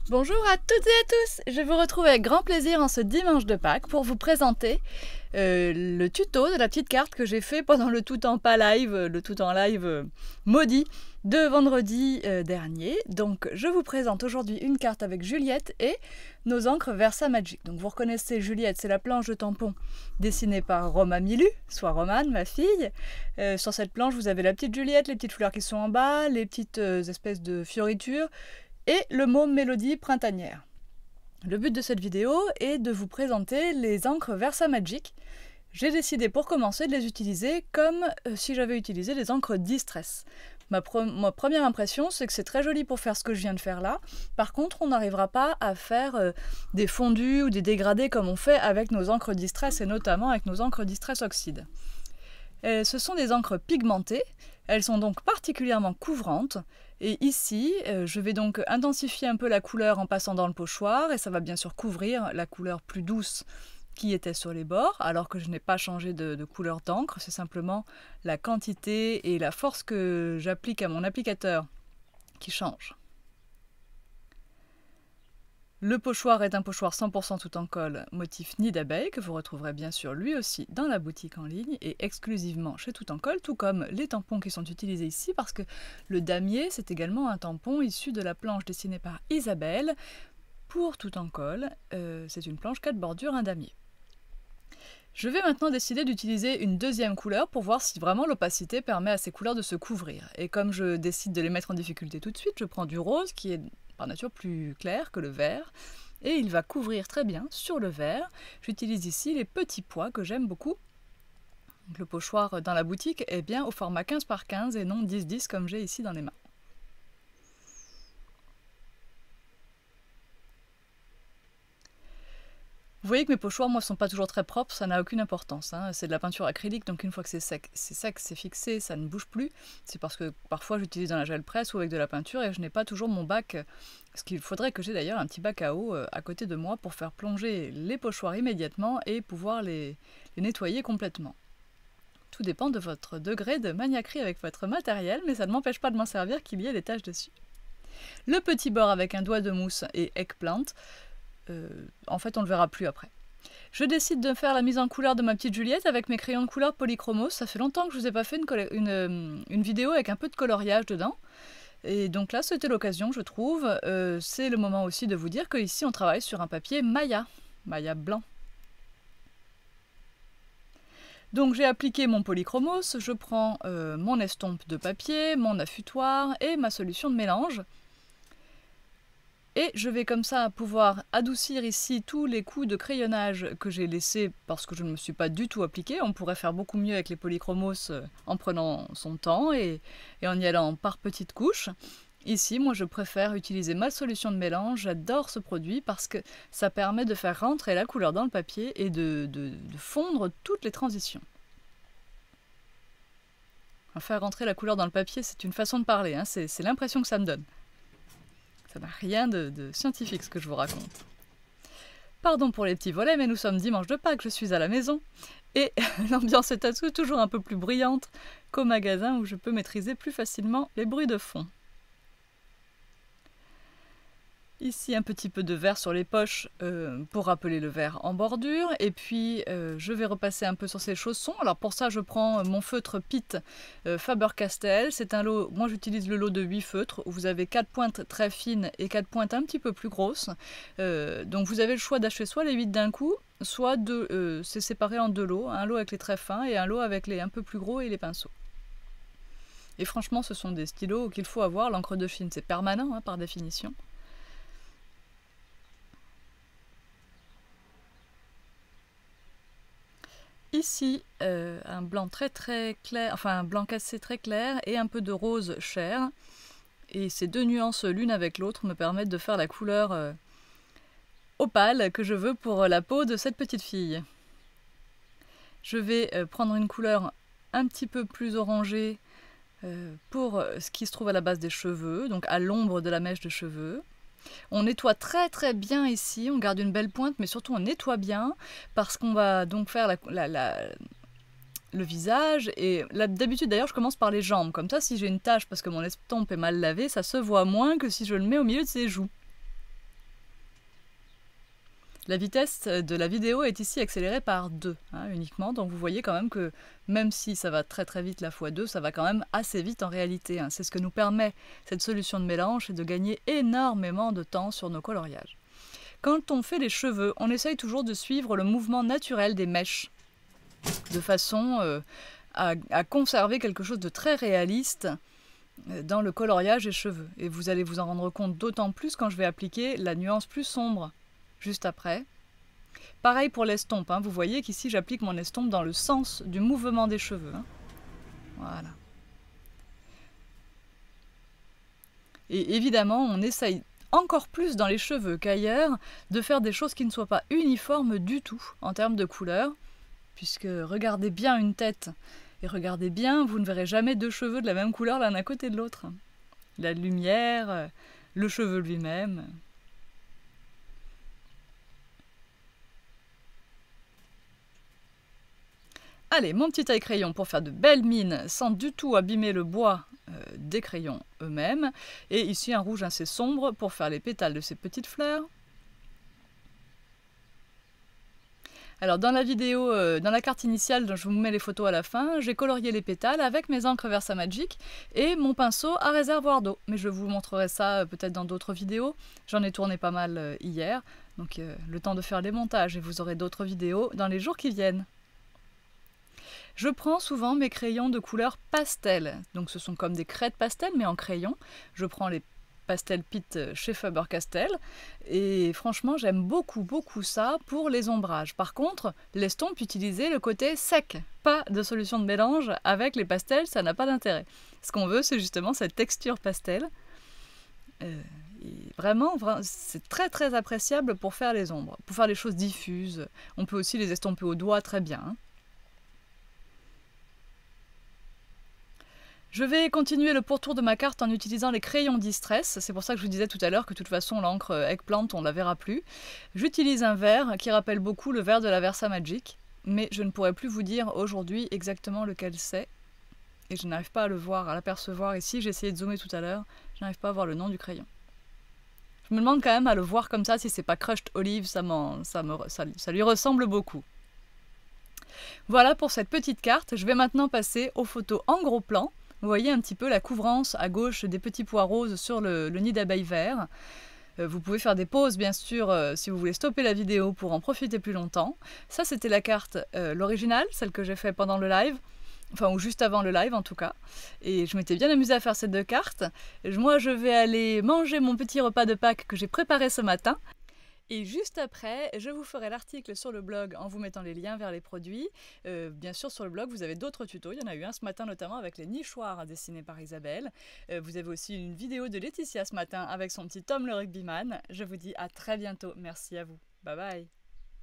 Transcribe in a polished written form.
Bonjour à toutes et à tous, je vous retrouve avec grand plaisir en ce dimanche de Pâques pour vous présenter le tuto de la petite carte que j'ai fait pendant le tout en pas live, le tout en live maudit de vendredi dernier. Donc je vous présente aujourd'hui une carte avec Juliette et nos encres Versamagic. Donc vous reconnaissez Juliette, c'est la planche de tampon dessinée par Roma Milu, soit Romane, ma fille. Sur cette planche vous avez la petite Juliette, les petites fleurs qui sont en bas, les petites espèces de fioritures, et le mot mélodie printanière. Le but de cette vidéo est de vous présenter les encres Versamagic. J'ai décidé pour commencer de les utiliser comme si j'avais utilisé des encres Distress. Ma première impression, c'est que c'est très joli pour faire ce que je viens de faire là. Par contre, on n'arrivera pas à faire des fondus ou des dégradés comme on fait avec nos encres Distress et notamment avec nos encres Distress Oxide. Ce sont des encres pigmentées, elles sont donc particulièrement couvrantes. Et ici, je vais donc intensifier un peu la couleur en passant dans le pochoir et ça va bien sûr couvrir la couleur plus douce qui était sur les bords, alors que je n'ai pas changé de couleur d'encre, c'est simplement la quantité et la force que j'applique à mon applicateur qui change. Le pochoir est un pochoir 100% tout en colle, motif nid d'abeille, que vous retrouverez bien sûr lui aussi dans la boutique en ligne et exclusivement chez Tout en colle, tout comme les tampons qui sont utilisés ici, parce que le damier, c'est également un tampon issu de la planche dessinée par Isabelle pour Tout en colle. C'est une planche 4 bordures, un damier. Je vais maintenant décider d'utiliser une deuxième couleur pour voir si vraiment l'opacité permet à ces couleurs de se couvrir. Et comme je décide de les mettre en difficulté tout de suite, je prends du rose qui est par nature plus clair que le vert, et il va couvrir très bien sur le vert. J'utilise ici les petits pois que j'aime beaucoup. Le pochoir dans la boutique est bien au format 15 par 15 et non 10-10 comme j'ai ici dans les mains. Vous voyez que mes pochoirs, moi, ne sont pas toujours très propres, ça n'a aucune importance. Hein. C'est de la peinture acrylique, donc une fois que c'est sec, c'est fixé, ça ne bouge plus. C'est parce que parfois j'utilise dans la gel presse ou avec de la peinture et je n'ai pas toujours mon bac. Ce qu'il faudrait que j'ai d'ailleurs un petit bac à eau à côté de moi pour faire plonger les pochoirs immédiatement et pouvoir les nettoyer complètement. Tout dépend de votre degré de maniaquerie avec votre matériel, mais ça ne m'empêche pas de m'en servir qu'il y ait des taches dessus. Le petit bord avec un doigt de mousse et eggplant. En fait on ne le verra plus après. Je décide de faire la mise en couleur de ma petite Juliette avec mes crayons de couleur Polychromos. Ça fait longtemps que je ne vous ai pas fait une vidéo avec un peu de coloriage dedans. Et donc là c'était l'occasion, je trouve. C'est le moment aussi de vous dire qu'ici on travaille sur un papier Maya blanc. Donc j'ai appliqué mon Polychromos, je prends mon estompe de papier, mon affutoir et ma solution de mélange. Et je vais comme ça pouvoir adoucir ici tous les coups de crayonnage que j'ai laissés parce que je ne me suis pas du tout appliqué. On pourrait faire beaucoup mieux avec les Polychromos en prenant son temps et en y allant par petites couches. Ici, moi je préfère utiliser ma solution de mélange. J'adore ce produit parce que ça permet de faire rentrer la couleur dans le papier et de fondre toutes les transitions. Faire rentrer la couleur dans le papier, c'est une façon de parler, hein, c'est l'impression que ça me donne. Ça n'a rien de scientifique ce que je vous raconte. Pardon pour les petits volets, mais nous sommes dimanche de Pâques, je suis à la maison. Et l'ambiance est toujours un peu plus bruyante qu'au magasin où je peux maîtriser plus facilement les bruits de fond. Ici un petit peu de vert sur les poches pour rappeler le vert en bordure. Et puis je vais repasser un peu sur ces chaussons. Alors pour ça je prends mon feutre Pitt Faber-Castell. C'est un lot, moi j'utilise le lot de 8 feutres où vous avez 4 pointes très fines et 4 pointes un petit peu plus grosses. Donc vous avez le choix d'acheter soit les 8 d'un coup, soit c'est séparé en deux lots. Un lot avec les traits fins et un lot avec les un peu plus gros et les pinceaux. Et franchement ce sont des stylos qu'il faut avoir. L'encre de Chine c'est permanent hein, par définition. Ici, un blanc très clair, enfin un blanc cassé très clair et un peu de rose chair. Et ces deux nuances l'une avec l'autre me permettent de faire la couleur opale que je veux pour la peau de cette petite fille. Je vais prendre une couleur un petit peu plus orangée pour ce qui se trouve à la base des cheveux, donc à l'ombre de la mèche de cheveux. On nettoie très bien ici, on garde une belle pointe, mais surtout on nettoie bien, parce qu'on va donc faire le visage, et d'habitude d'ailleurs je commence par les jambes, comme ça si j'ai une tache parce que mon estompe est mal lavée, ça se voit moins que si je le mets au milieu de ses joues. La vitesse de la vidéo est ici accélérée par 2 uniquement, donc vous voyez quand même que même si ça va très très vite la x2, ça va quand même assez vite en réalité. C'est ce que nous permet cette solution de mélange, c'est de gagner énormément de temps sur nos coloriages. Quand on fait les cheveux, on essaye toujours de suivre le mouvement naturel des mèches, de façon à conserver quelque chose de très réaliste dans le coloriage des cheveux. Et vous allez vous en rendre compte d'autant plus quand je vais appliquer la nuance plus sombre juste après. Pareil pour l'estompe, vous voyez qu'ici j'applique mon estompe dans le sens du mouvement des cheveux. Voilà. Et évidemment, on essaye encore plus dans les cheveux qu'ailleurs de faire des choses qui ne soient pas uniformes du tout en termes de couleur, puisque regardez bien une tête et regardez bien, vous ne verrez jamais deux cheveux de la même couleur l'un à côté de l'autre. La lumière, le cheveu lui-même. Allez, mon petit taille-crayon pour faire de belles mines sans du tout abîmer le bois des crayons eux-mêmes. Et ici un rouge assez sombre pour faire les pétales de ces petites fleurs. Alors dans la vidéo, dans la carte initiale dont je vous mets les photos à la fin, j'ai colorié les pétales avec mes encres Versamagic et mon pinceau à réservoir d'eau. Mais je vous montrerai ça peut-être dans d'autres vidéos. J'en ai tourné pas mal hier, donc le temps de faire les montages et vous aurez d'autres vidéos dans les jours qui viennent. Je prends souvent mes crayons de couleur pastel, donc ce sont comme des crêtes pastel mais en crayon. Je prends les Pastel Pit chez Faber-Castell et franchement j'aime beaucoup ça pour les ombrages. Par contre, l'estompe utilisez le côté sec, pas de solution de mélange avec les pastels, ça n'a pas d'intérêt. Ce qu'on veut c'est justement cette texture pastel. Et vraiment, c'est très appréciable pour faire les ombres, pour faire les choses diffuses. On peut aussi les estomper au doigt très bien. Je vais continuer le pourtour de ma carte en utilisant les crayons Distress. C'est pour ça que je vous disais tout à l'heure que de toute façon l'encre Eggplant on ne la verra plus. J'utilise un vert qui rappelle beaucoup le vert de la Versamagic, mais je ne pourrais plus vous dire aujourd'hui exactement lequel c'est. Et je n'arrive pas à le voir, à l'apercevoir ici. J'ai essayé de zoomer tout à l'heure, je n'arrive pas à voir le nom du crayon. Je me demande quand même à le voir comme ça si c'est pas Crushed Olive, ça lui ressemble beaucoup. Voilà pour cette petite carte. Je vais maintenant passer aux photos en gros plan. Vous voyez un petit peu la couvrance à gauche des petits pois roses sur le nid d'abeille vert. Vous pouvez faire des pauses bien sûr si vous voulez stopper la vidéo pour en profiter plus longtemps. Ça c'était la carte, l'originale, celle que j'ai fait pendant le live. Enfin, ou juste avant le live en tout cas. Et je m'étais bien amusée à faire ces deux cartes. Moi je vais aller manger mon petit repas de Pâques que j'ai préparé ce matin. Et juste après, je vous ferai l'article sur le blog en vous mettant les liens vers les produits. Bien sûr, sur le blog, vous avez d'autres tutos. Il y en a eu un ce matin notamment avec les nichoirs dessinés par Isabelle. Vous avez aussi une vidéo de Laetitia ce matin avec son petit Tom le rugbyman. Je vous dis à très bientôt. Merci à vous. Bye bye.